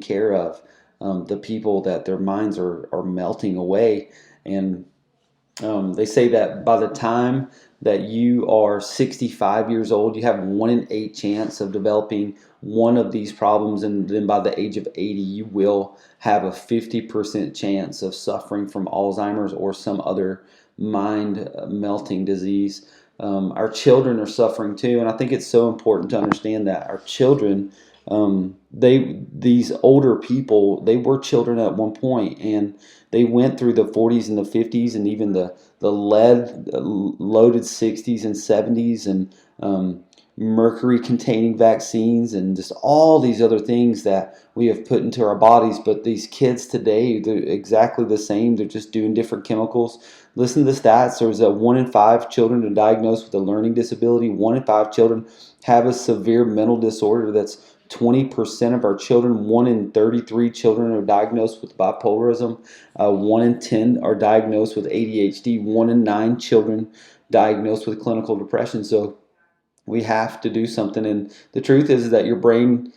care of the people that their minds are melting away. And they say that by the time that you are 65 years old, you have 1 in 8 chance of developing one of these problems, and then by the age of 80, you will have a 50% chance of suffering from Alzheimer's or some other mind melting disease. Our children are suffering too, and I think it's so important to understand that our children, these older people, they were children at one point, and they went through the 40s and the 50s, and even the lead loaded 60s and 70s, and mercury containing vaccines, and just all these other things that we have put into our bodies. But these kids today, they're exactly the same. They're just doing different chemicals. Listen to the stats. There's a 1 in 5 children are diagnosed with a learning disability. 1 in 5 children have a severe mental disorder. That's 20% of our children. 1 in 33 children are diagnosed with bipolarism. 1 in 10 are diagnosed with ADHD. 1 in 9 children diagnosed with clinical depression. So we have to do something. And the truth is that your brain,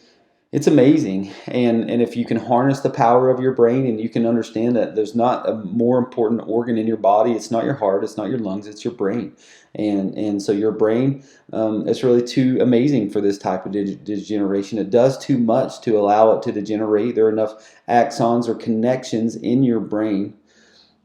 it's amazing. And if you can harness the power of your brain, and you can understand that there's not a more important organ in your body, it's not your heart, it's not your lungs, it's your brain. And so your brain, it's really too amazing for this type of degeneration. It does too much to allow it to degenerate. There are enough axons or connections in your brain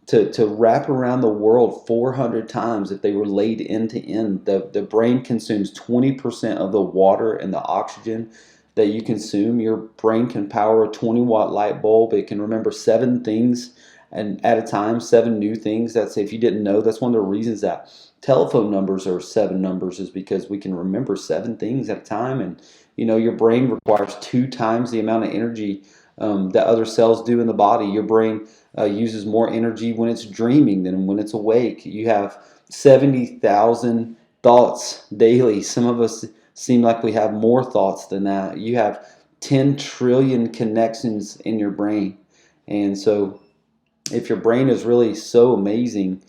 to wrap around the world 400 times if they were laid end to end. The brain consumes 20% of the water and the oxygen that you consume. Your brain can power a 20-watt light bulb. It can remember 7 things and at a time, 7 new things. That's, if you didn't know, that's one of the reasons that telephone numbers are 7 numbers, is because we can remember 7 things at a time. And your brain requires 2 times the amount of energy that other cells do in the body. Your brain uses more energy when it's dreaming than when it's awake. You have 70,000 thoughts daily. Some of us seem like we have more thoughts than that. You have 10 trillion connections in your brain. And so if your brain is really so amazing,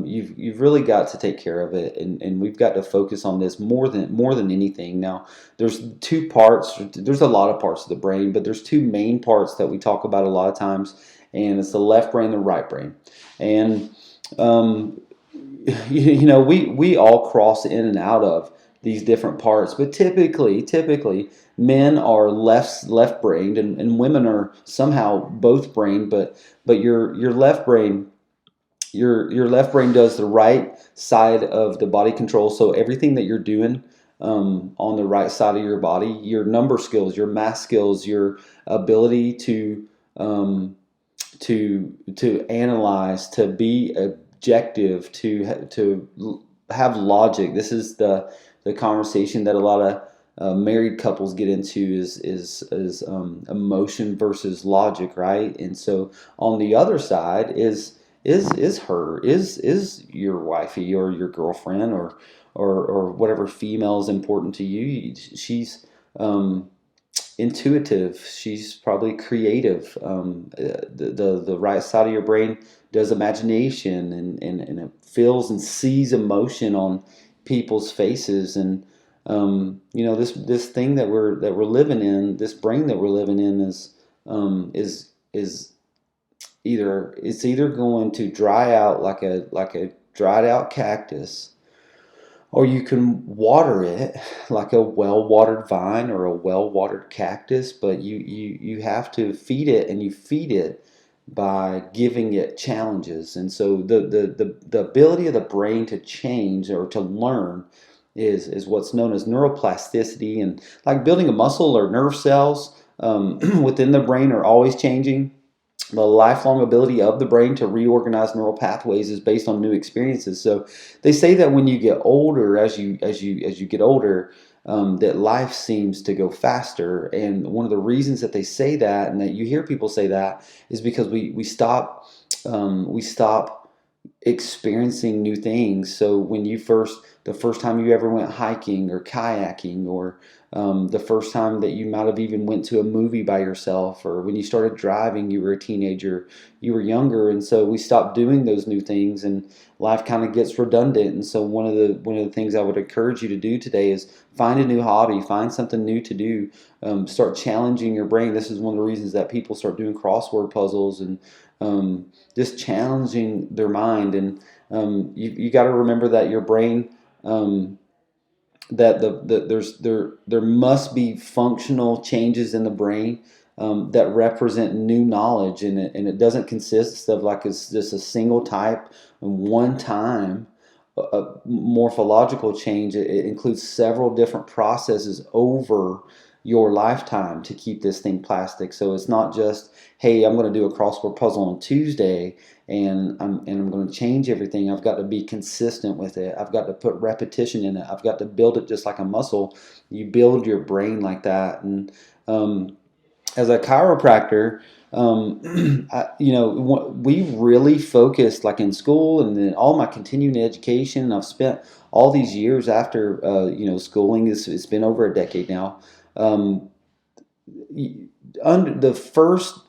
you've really got to take care of it, and we've got to focus on this more than anything. Now, there's 2 parts. There's a lot of parts of the brain, but there's 2 main parts that we talk about a lot of times, and it's the left brain and the right brain. And we all cross in and out of these different parts, but typically men are left-brained, and women are somehow both brained, but your left brain. Your left brain does the right side of the body control. So everything that you're doing on the right side of your body, your number skills, your math skills, your ability to analyze, to be objective, to have logic. This is the conversation that a lot of married couples get into, is emotion versus logic, right? And so on the other side is your wifey or your girlfriend or whatever female is important to you. She's intuitive. She's probably creative. The right side of your brain does imagination, and it feels and sees emotion on people's faces. And this thing that we're living in, this brain that we're living in, is either going to dry out like a dried out cactus, or you can water it like a well-watered vine or a well-watered cactus. But you have to feed it, and you feed it by giving it challenges. And so the ability of the brain to change or to learn is what's known as neuroplasticity. And like building a muscle or nerve cells within the brain are always changing. The lifelong ability of the brain to reorganize neural pathways is based on new experiences. So they say that when you get older, as you get older, that life seems to go faster. And one of the reasons that they say that, and that you hear people say that, is because we stop experiencing new things. So when you first the first time you ever went hiking or kayaking, or the first time that you might have even went to a movie by yourself, or when you started driving, you were a teenager, you were younger, and so we stopped doing those new things, and life kind of gets redundant. And so one of the things I would encourage you to do today is find a new hobby, find something new to do, start challenging your brain. This is one of the reasons that people start doing crossword puzzles and just challenging their mind. And you got to remember that your brain, that there must be functional changes in the brain that represent new knowledge, and it doesn't consist of like it's just a single type, one time morphological change. It includes several different processes over your lifetime to keep this thing plastic. So it's not just, hey, I'm going to do a crossword puzzle on Tuesday and I'm going to change everything. I've got to be consistent with it. I've got to put repetition in it. I've got to build it just like a muscle. You build your brain like that. And as a chiropractor, we really focused, like in school and then all my continuing education. I've spent all these years after schooling. It's been over a decade now. Under the first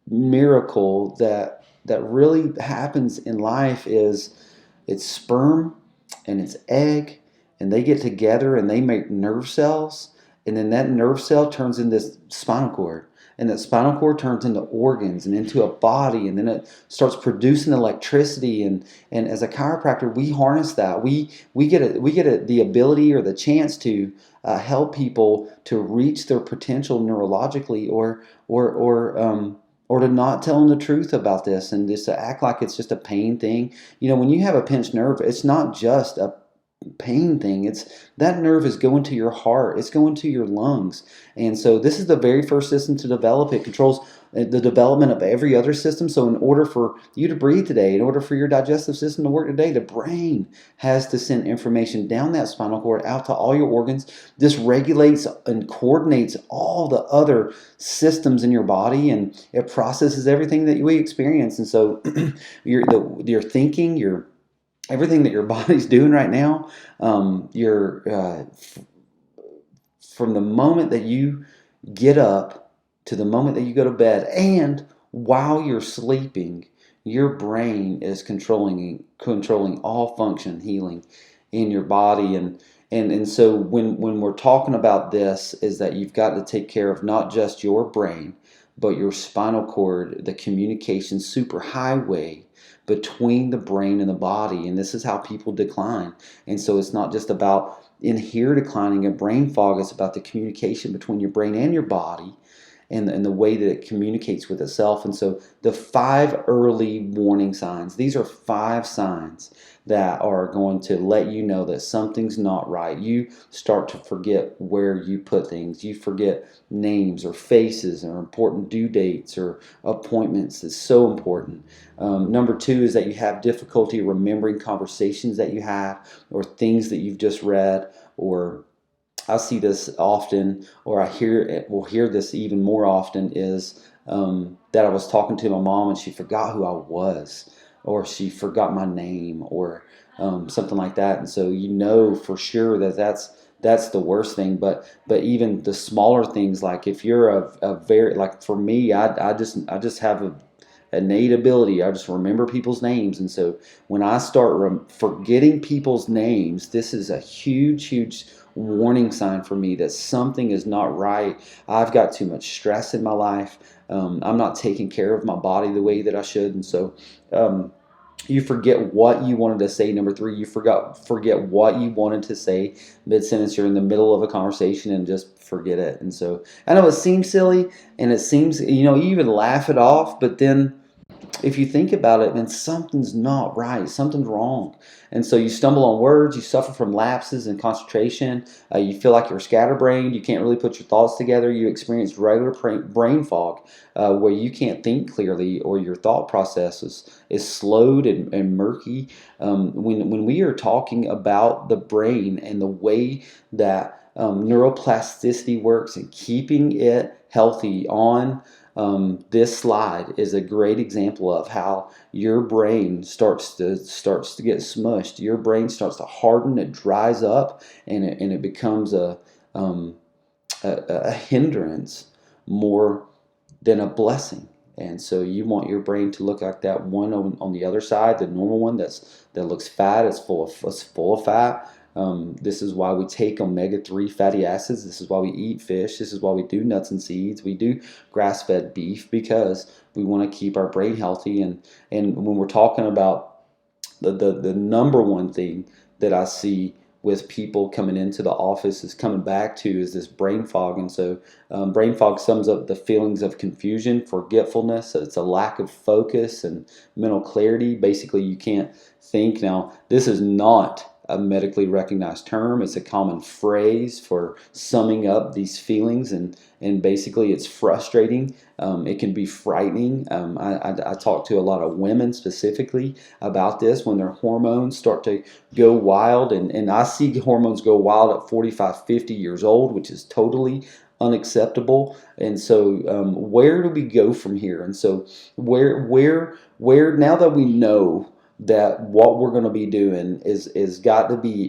miracle that really happens in life is it's sperm and it's egg, and they get together and they make nerve cells, and then that nerve cell turns into this spinal cord, and that spinal cord turns into organs and into a body, and then it starts producing electricity. And as a chiropractor, we harness that. We get the ability or the chance to help people to reach their potential neurologically, or to not tell them the truth about this and just to act like it's just a pain thing. When you have a pinched nerve, it's not just a pain thing. It's that nerve is going to your heart, it's going to your lungs. And so this is the very first system to develop. It controls the development of every other system. So in order for you to breathe today, in order for your digestive system to work today, the brain has to send information down that spinal cord out to all your organs. This regulates and coordinates all the other systems in your body, and it processes everything that we experience. And so your thinking, everything that your body's doing right now, from the moment that you get up to the moment that you go to bed, and while you're sleeping, your brain is controlling all function, healing in your body. And so when we're talking about this, is that you've got to take care of not just your brain, but your spinal cord, the communication superhighway between the brain and the body. And this is how people decline. And so it's not just about in here declining and brain fog, it's about the communication between your brain and your body, and the way that it communicates with itself. And so the 5 early warning signs, these are 5 signs that are going to let you know that something's not right. You start to forget where you put things. You forget names or faces or important due dates or appointments. It's so important. Number 2 is that you have difficulty remembering conversations that you had or things that you've just read. Or I see this often, or will hear this even more often, is that I was talking to my mom and she forgot who I was, or she forgot my name, or something like that. And so for sure that that's the worst thing. But even the smaller things, like if you're a very, like for me, I just have a innate ability. I just remember people's names. And so when I start forgetting people's names, this is a huge warning sign for me that something is not right. I've got too much stress in my life. I'm not taking care of my body the way that I should. And so you forget what you wanted to say. Number 3, you forget what you wanted to say mid-sentence. You're in the middle of a conversation and just forget it. And so I know it seems silly, and it seems, you even laugh it off, but then if you think about it, then something's not right. Something's wrong. And so you stumble on words. You suffer from lapses in concentration. You feel like you're scatterbrained. You can't really put your thoughts together. You experience regular brain fog, where you can't think clearly, or your thought process is slowed and murky. When we are talking about the brain and the way that neuroplasticity works, and keeping it healthy on this slide is a great example of how your brain starts to get smushed. Your brain starts to harden, it dries up, and it becomes a hindrance more than a blessing. And so you want your brain to look like that one on the other side, the normal one that looks fat, it's full of fat. This is why we take omega-3 fatty acids. This is why we eat fish. This is why we do nuts and seeds. We do grass-fed beef, because we want to keep our brain healthy. And when we're talking about the number one thing that I see with people coming into the office is coming back to is this brain fog. And so brain fog sums up the feelings of confusion, forgetfulness. So it's a lack of focus and mental clarity. Basically, you can't think. Now, this is not a medically recognized term. It's a common phrase for summing up these feelings, and basically it's frustrating. It can be frightening. I talk to a lot of women specifically about this when their hormones start to go wild, and I see hormones go wild at 45, 50 years old, which is totally unacceptable. And so where do we go from here? And so where now that we know that what we're going to be doing is got to be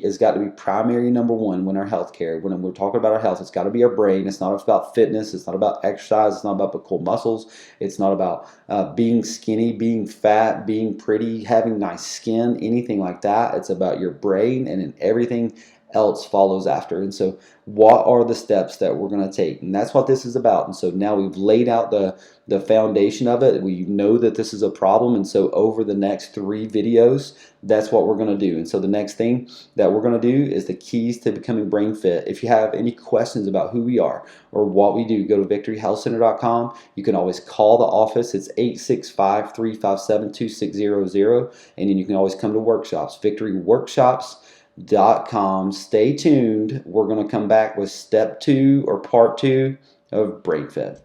primary number one when our healthcare, when we're talking about our health, it's got to be our brain. It's not about fitness. It's not about exercise. It's not about cool muscles. It's not about being skinny, being fat, being pretty, having nice skin, anything like that. It's about your brain, and then everything else follows after. And so what are the steps that we're going to take? And that's what this is about. And so now we've laid out the foundation of it. We know that this is a problem. And so over the next 3 videos, that's what we're going to do. And so the next thing that we're going to do is the keys to becoming brain fit. If you have any questions about who we are or what we do, go to victoryhealthcenter.com. You can always call the office. It's 865-357-2600. And then you can always come to workshops, victoryworkshops.com. Stay tuned. We're going to come back with step 2 or part 2 of Brain Fit.